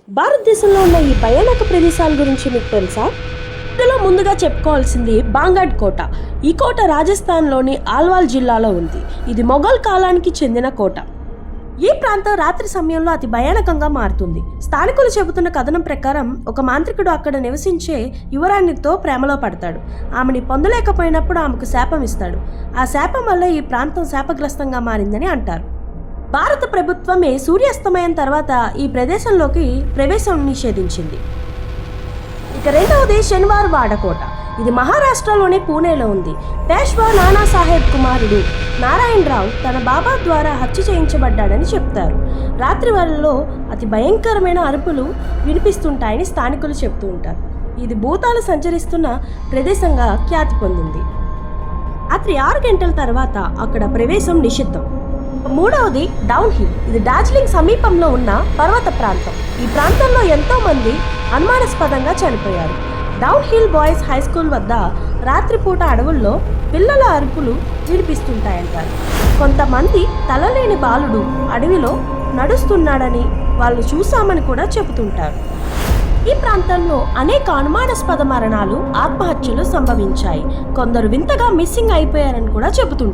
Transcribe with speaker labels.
Speaker 1: భారతదేశంలో ఉన్న ఈ భయానక ప్రదేశాల గురించి మీకు తెలుసా? ఇందులో ముందుగా చెప్పుకోవాల్సింది బాంగడ్ కోట. ఈ కోట రాజస్థాన్లోని ఆల్వాల్ జిల్లాలో ఉంది. ఇది మొఘల్ కాలానికి చెందిన కోట. ఈ ప్రాంతం రాత్రి సమయంలో అతి భయానకంగా మారుతుంది. స్థానికులు చెబుతున్న కథనం ప్రకారం ఒక మాంత్రికుడు అక్కడ నివసించే యువరాణితో ప్రేమలో పడతాడు. ఆమెని పొందలేకపోయినప్పుడు ఆమెకు శాపం ఇస్తాడు. ఆ శాపం వల్ల ఈ ప్రాంతం శాపగ్రస్తంగా మారిందని అంటారు. భారత ప్రభుత్వమే సూర్యాస్తమయం తర్వాత ఈ ప్రదేశంలోకి ప్రవేశం నిషేధించింది. ఇక రెండవది శనివార్ వాడకోట. ఇది మహారాష్ట్రలోని పూణేలో ఉంది. పేష్వా నానాసాహెబ్ కుమారుడు నారాయణరావు తన బాబా ద్వారా హత్య చేయించబడ్డాడని చెప్తారు. రాత్రి వేళల్లో అతి భయంకరమైన అరుపులు వినిపిస్తుంటాయని స్థానికులు చెప్తూ ఉంటారు. ఇది భూతాలు సంచరిస్తున్న ప్రదేశంగా ఖ్యాతి పొందింది. రాత్రి 6 గంటల తర్వాత అక్కడ ప్రవేశం నిషిద్ధం. మూడవది డౌన్ హిల్. ఇది డార్జిలింగ్ సమీపంలో ఉన్న పర్వత ప్రాంతం. ఈ ప్రాంతంలో ఎంతో మంది అనుమానాస్పదంగా చనిపోయారు. Down hill boys high school వద్ద రాత్రిపూట అడవుల్లో పిల్లల అరుపులు వినిపిస్తుంటాయంటారు. కొంతమంది తలలేని బాలుడు అడవిలో నడుస్తున్నాడని వాళ్ళు చూశామని కూడా చెబుతుంటారు. ఈ ప్రాంతంలో అనేక అనుమానాస్పద మరణాలు, ఆత్మహత్యలు సంభవించాయి. కొందరు వింతగా మిస్సింగ్ అయిపోయారని కూడా చెబుతుంటారు.